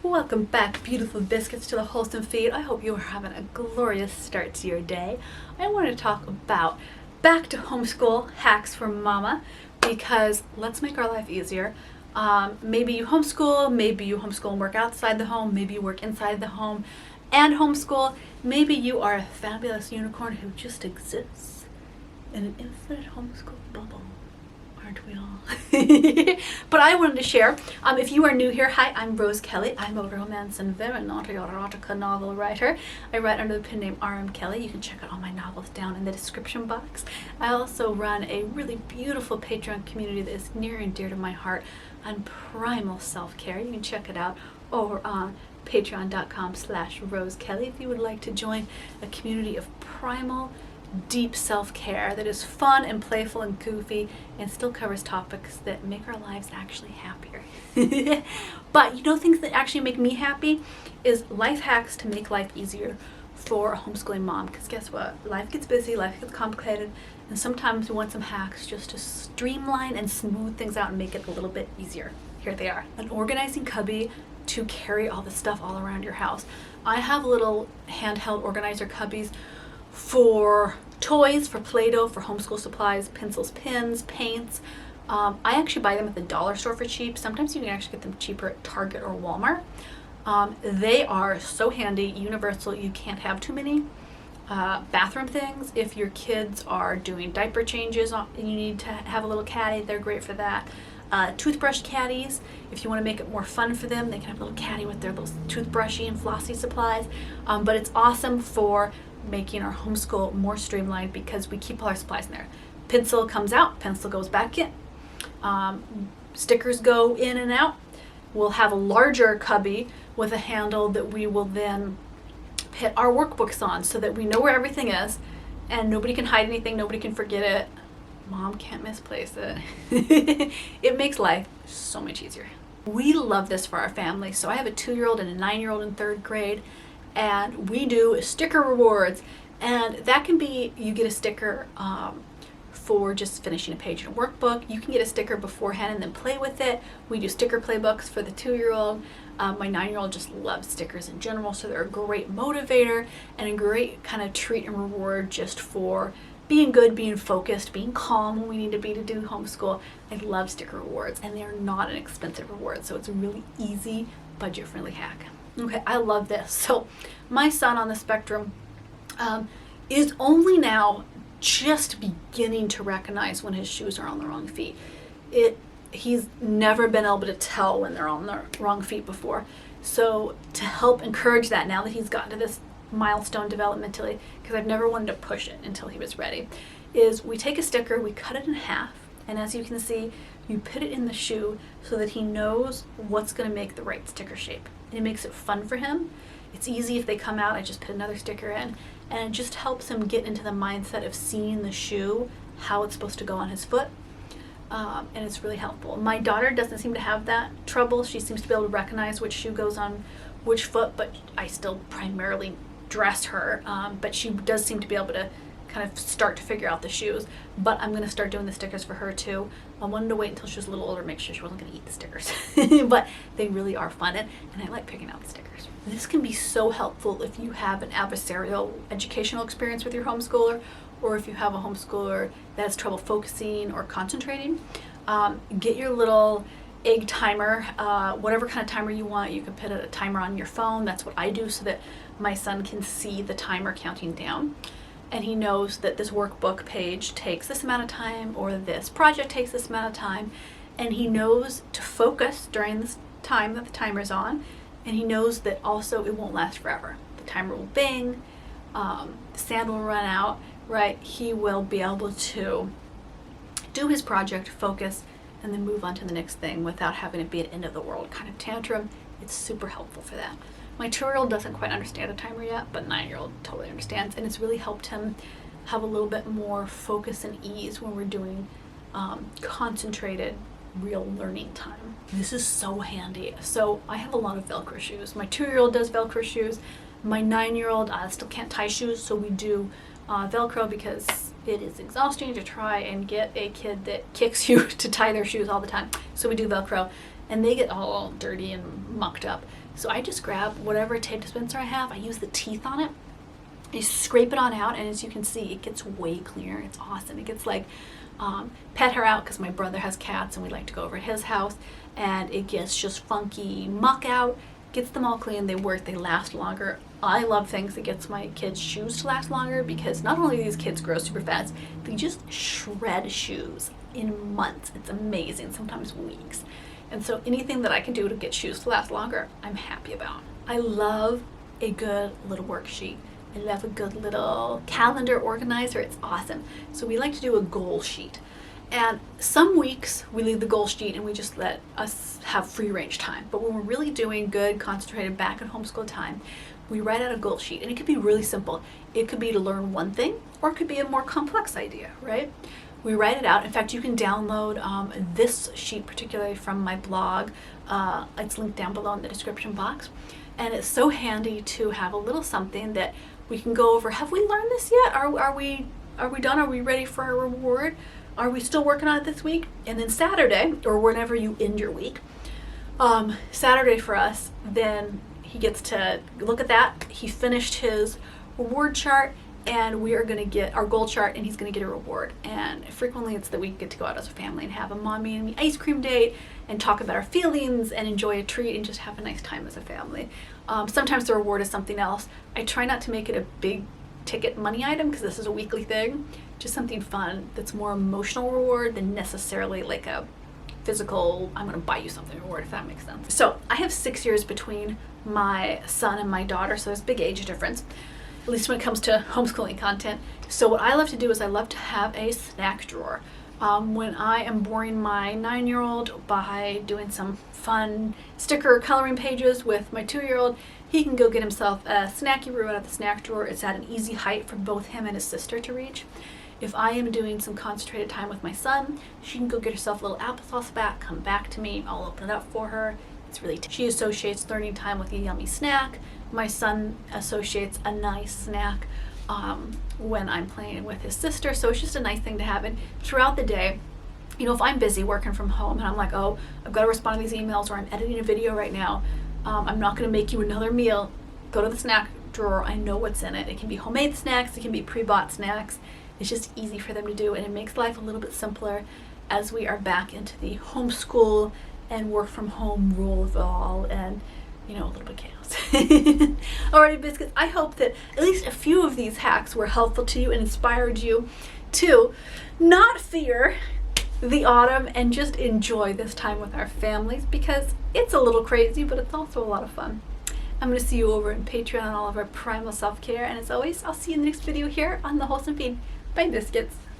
Welcome back, beautiful biscuits, to the Wholesome Feed. I hope you are having a glorious start to your day. I want to talk about back to homeschool hacks for mama, because let's make our life easier. Maybe you homeschool and work outside the home, maybe you work inside the home and homeschool. Maybe you are a fabulous unicorn who just exists in an infinite homeschool bubble. Aren't we all? But I wanted to share, if you are new here, hi, I'm Rose Kelly. I'm a romance and very naughty erotica novel writer. I write under the pen name R.M. Kelly. You can check out all my novels down in the description box. I also run a really beautiful Patreon community that is near and dear to my heart on primal self-care. You can check it out over on patreon.com/Rose Kelly if you would like to join a community of primal deep self-care that is fun and playful and goofy and still covers topics that make our lives actually happier. But things that actually make me happy is life hacks to make life easier for a homeschooling mom, because guess what, life gets busy, life gets complicated, and sometimes we want some hacks just to streamline and smooth things out and make it a little bit easier. Here they are. An organizing cubby to carry all the stuff all around your house. I have little handheld organizer cubbies for toys, for Play-Doh, for homeschool supplies, pencils, pens, paints. I actually buy them at the dollar store for cheap. Sometimes you can actually get them cheaper at Target or Walmart. They are so handy, universal. You can't have too many. Bathroom things, if your kids are doing diaper changes and you need to have a little caddy, they're great for that. Toothbrush caddies, if you want to make it more fun for them, they can have a little caddy with their little toothbrushy and flossy supplies. But it's awesome for making our homeschool more streamlined because we keep all our supplies in there. Pencil comes out, pencil goes back in. Stickers go in and out. We'll have a larger cubby with a handle that we will then put our workbooks on so that we know where everything is and nobody can hide anything, nobody can forget it. Mom can't misplace it. It makes life so much easier. We love this for our family. So I have a 2-year-old and a 9-year-old in 3rd grade, and we do sticker rewards. And that can be, you get a sticker for just finishing a page in a workbook. You can get a sticker beforehand and then play with it. We do sticker playbooks for the 2-year-old. My 9-year-old just loves stickers in general, so they're a great motivator and a great kind of treat and reward just for being good, being focused, being calm when we need to be to do homeschool. I love sticker rewards, and they're not an expensive reward, so it's a really easy, budget-friendly hack. Okay, I love this. So my son on the spectrum is only now just beginning to recognize when his shoes are on the wrong feet. He's never been able to tell when they're on the wrong feet before. So to help encourage that, now that he's gotten to this milestone developmentally, because I've never wanted to push it until he was ready, is we take a sticker, we cut it in half, and as you can see, you put it in the shoe so that he knows what's going to make the right sticker shape. And it makes it fun for him. It's easy if they come out, I just put another sticker in, and it just helps him get into the mindset of seeing the shoe, how it's supposed to go on his foot. And it's really helpful. My daughter doesn't seem to have that trouble. She seems to be able to recognize which shoe goes on which foot, but I still primarily dress her. But she does seem to be able to kind of start to figure out the shoes. But I'm going to start doing the stickers for her too. I wanted to wait until she was a little older to make sure she wasn't going to eat the stickers. But they really are fun, and I like picking out the stickers. This can be so helpful if you have an adversarial educational experience with your homeschooler, or if you have a homeschooler that has trouble focusing or concentrating. Get your little egg timer, whatever kind of timer you want. You can put a timer on your phone. That's what I do, so that my son can see the timer counting down. And he knows that this workbook page takes this amount of time, or this project takes this amount of time. And he knows to focus during this time that the timer's on. And he knows that also it won't last forever. The timer will bing, the sand will run out, right? He will be able to do his project, focus, and then move on to the next thing without having it be an end of the world kind of tantrum. It's super helpful for that. My 2-year-old doesn't quite understand a timer yet, but 9-year-old totally understands, and it's really helped him have a little bit more focus and ease when we're doing concentrated, real learning time. This is so handy. So I have a lot of Velcro shoes. My 2-year-old does Velcro shoes. My 9-year-old still can't tie shoes, so we do Velcro because it is exhausting to try and get a kid that kicks you to tie their shoes all the time. So we do Velcro, and they get all dirty and mucked up. So I just grab whatever tape dispenser I have. I use the teeth on it. I scrape it on out, and as you can see, it gets way cleaner. It's awesome. It gets like pet hair out, because my brother has cats and we like to go over at his house, and it gets just funky muck out, gets them all clean. They work, they last longer. I love things that gets my kids' shoes to last longer, because not only do these kids grow super fast, they just shred shoes in months. It's amazing, sometimes weeks. And so anything that I can do to get shoes to last longer, I'm happy about. I love a good little worksheet. I love a good little calendar organizer. It's awesome. So we like to do a goal sheet. And some weeks we leave the goal sheet and we just let us have free range time. But when we're really doing good, concentrated back at homeschool time, we write out a goal sheet. And it could be really simple. It could be to learn one thing, or it could be a more complex idea, right? We write it out. In fact, you can download this sheet particularly from my blog. It's linked down below in the description box. And it's so handy to have a little something that we can go over. Have we learned this yet? Are we done? Are we ready for our reward? Are we still working on it this week? And then Saturday, or whenever you end your week, Saturday for us, then he gets to look at that. He finished his reward chart, and we are going to get our goal chart, and he's going to get a reward. And frequently it's that we get to go out as a family and have a mommy and me ice cream date and talk about our feelings and enjoy a treat and just have a nice time as a family. Sometimes the reward is something else. I try not to make it a big ticket money item, because this is a weekly thing. Just something fun that's more emotional reward than necessarily like a physical, I'm going to buy you something reward, if that makes sense. So I have 6 years between my son and my daughter, so there's a big age difference, at least when it comes to homeschooling content. So what I love to do is I love to have a snack drawer. When I am boring my 9-year-old by doing some fun sticker coloring pages with my 2-year-old, he can go get himself a Snacky-Roo out of the snack drawer. It's at an easy height for both him and his sister to reach. If I am doing some concentrated time with my son, she can go get herself a little applesauce back, come back to me, I'll open it up for her. It's really she associates learning time with a yummy snack. My son associates a nice snack when I'm playing with his sister. So it's just a nice thing to have. And throughout the day, you know, if I'm busy working from home and I'm like, oh, I've got to respond to these emails, or I'm editing a video right now, I'm not going to make you another meal. Go to the snack drawer. I know what's in it. It can be homemade snacks. It can be pre-bought snacks. It's just easy for them to do, and it makes life a little bit simpler as we are back into the homeschool and work from home rule of it all, and you know, a little bit of chaos. Alrighty, biscuits, I hope that at least a few of these hacks were helpful to you and inspired you to not fear the autumn and just enjoy this time with our families, because it's a little crazy, but it's also a lot of fun. I'm going to see you over in Patreon on all of our primal self-care, and as always, I'll see you in the next video here on the Wholesome Feed. Bye, biscuits.